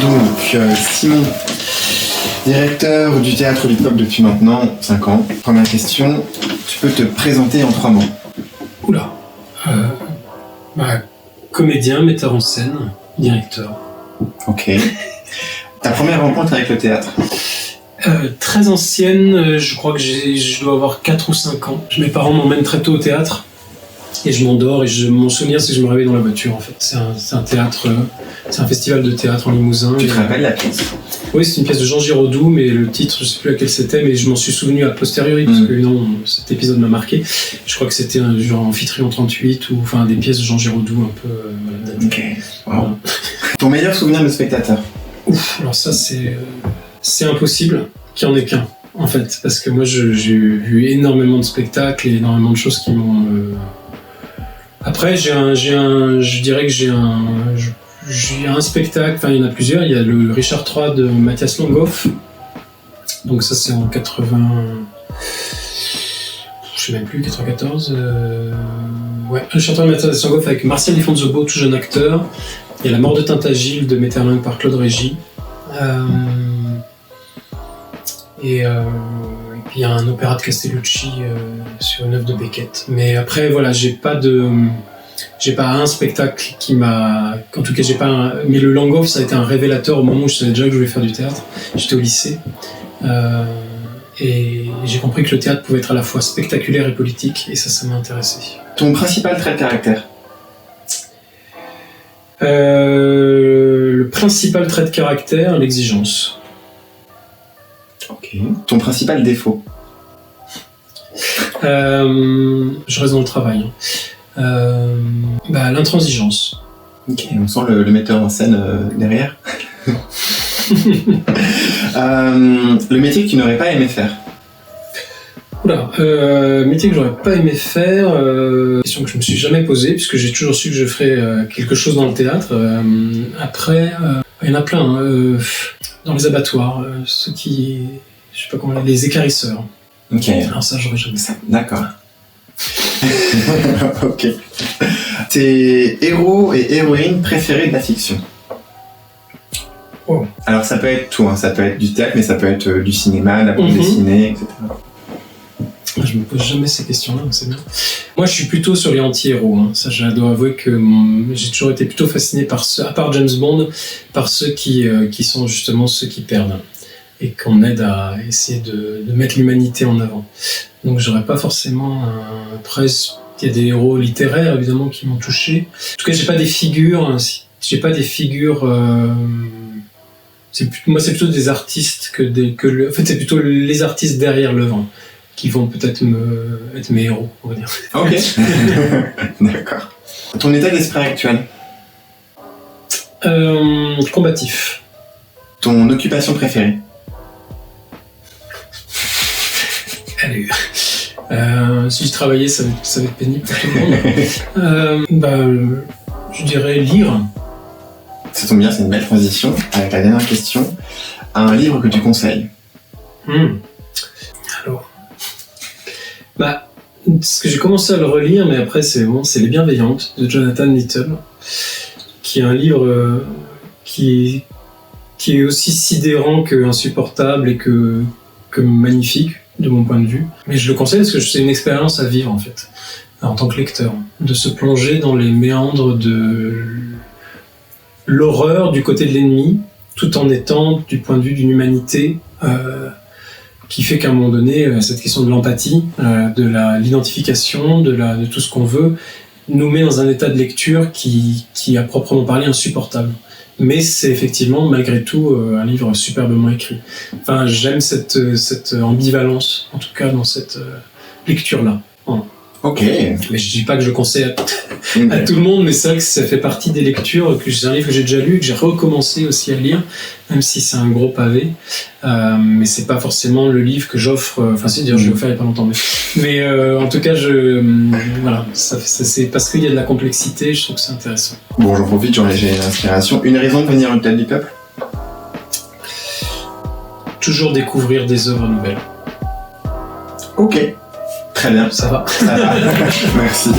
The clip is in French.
Donc, Simon, directeur du théâtre Hip-Hop depuis maintenant 5 ans. Première question, tu peux te présenter en 3 mots? Oula. Comédien, metteur en scène, directeur. Ok. Ta première rencontre avec le théâtre? Très ancienne, je crois que je dois avoir 4 ou 5 ans. Mes parents m'emmènent très tôt au théâtre et je m'endors et mon souvenir c'est que je me réveille dans la voiture en fait. C'est un théâtre, c'est un festival de théâtre en Limousin. Tu te rappelles la pièce? Oui, c'est une pièce de Jean Giraudoux, mais le titre, je sais plus laquelle c'était, mais je m'en suis souvenu a posteriori parce que évidemment cet épisode m'a marqué. Je crois que c'était un genre Amphitryon 38 ou enfin des pièces de Jean Giraudoux un peu datées. Ok. Wow. Voilà. Ton meilleur souvenir de spectateur? Ouf, alors ça c'est impossible qu'il n'y en ait qu'un, en fait, parce que moi j'ai vu énormément de spectacles et énormément de choses qui m'ont... Après, je dirais que j'ai un spectacle, enfin il y en a plusieurs, il y a le Richard III de Mathias Langhoff, donc ça c'est en 80... Je sais même plus, 94... Ouais, Richard III de Mathias Langhoff avec Martial Di Fonzobo, tout jeune acteur, il y a La mort de Tintagiles de Maeterlinck par Claude Régis, et puis il y a un opéra de Castellucci sur une œuvre de Beckett. Mais après voilà, j'ai pas un spectacle qui m'a... En tout cas mais le Langhoff ça a été un révélateur au moment où je savais déjà que je voulais faire du théâtre. J'étais au lycée et j'ai compris que le théâtre pouvait être à la fois spectaculaire et politique et ça m'a intéressé. Ton principal trait de caractère? Le principal trait de caractère, l'exigence. Ok. Ton principal défaut? Je reste dans le travail. L'intransigeance. Ok, on sent le metteur en scène derrière. Le métier que tu n'aurais pas aimé faire? Oula, métier que j'aurais pas aimé faire, question que je me suis jamais posée, puisque j'ai toujours su que je ferais quelque chose dans le théâtre. Après, il y en a plein, dans les abattoirs, ceux qui, je sais pas comment, les équarrisseurs. Ok. Alors ça, j'aurais jamais ça. D'accord. Ok. Tes héros et héroïnes préférés de la fiction? Oh. Alors ça peut être tout, hein. Ça peut être du théâtre, mais ça peut être du cinéma, de la bande dessinée, etc. Je me pose jamais ces questions-là, donc c'est bien. Moi, je suis plutôt sur les anti-héros. Hein. Ça, je dois avouer que j'ai toujours été plutôt fasciné par ceux, à part James Bond, par ceux qui sont justement ceux qui perdent et qu'on aide à essayer de mettre l'humanité en avant. Donc, j'aurais pas forcément Après, il y a des héros littéraires évidemment qui m'ont touché. En tout cas, j'ai pas des figures. Moi, c'est plutôt des artistes en fait, c'est plutôt les artistes derrière l'œuvre qui vont peut-être être mes héros, on va dire. Ok. D'accord. Ton état d'esprit actuel? Combatif. Ton occupation préférée? Allez. Si je travaillais, ça va être pénible pour tout le monde. Je dirais lire. Ça tombe bien, c'est une belle transition avec la dernière question. Un livre que tu conseilles? Alors, ce que j'ai commencé à le relire, mais après c'est Les Bienveillantes de Jonathan Little, qui est un livre qui est aussi sidérant que insupportable et que magnifique de mon point de vue. Mais je le conseille parce que c'est une expérience à vivre en fait, en tant que lecteur, de se plonger dans les méandres de l'horreur du côté de l'ennemi, tout en étant du point de vue d'une humanité qui fait qu'à un moment donné, cette question de l'empathie, de l'identification, de tout ce qu'on veut, nous met dans un état de lecture qui à proprement parler insupportable. Mais c'est effectivement, malgré tout, un livre superbement écrit. Enfin, j'aime cette ambivalence, en tout cas dans cette lecture-là. Voilà. Ok. Mais je dis pas que je conseille à tout le monde, mais c'est vrai que ça fait partie des lectures, c'est un livre que j'ai déjà lu, que j'ai recommencé aussi à lire, même si c'est un gros pavé. Mais c'est pas forcément le livre que j'offre, enfin si, d'ailleurs je l'ai offert il y a pas longtemps, mais en tout cas, voilà, c'est parce qu'il y a de la complexité, je trouve que c'est intéressant. Bon, j'en profite, j'ai l'inspiration. Une raison de venir au Théâtre du Peuple? Toujours découvrir des œuvres nouvelles. Ok. Très bien. Ça va. Merci.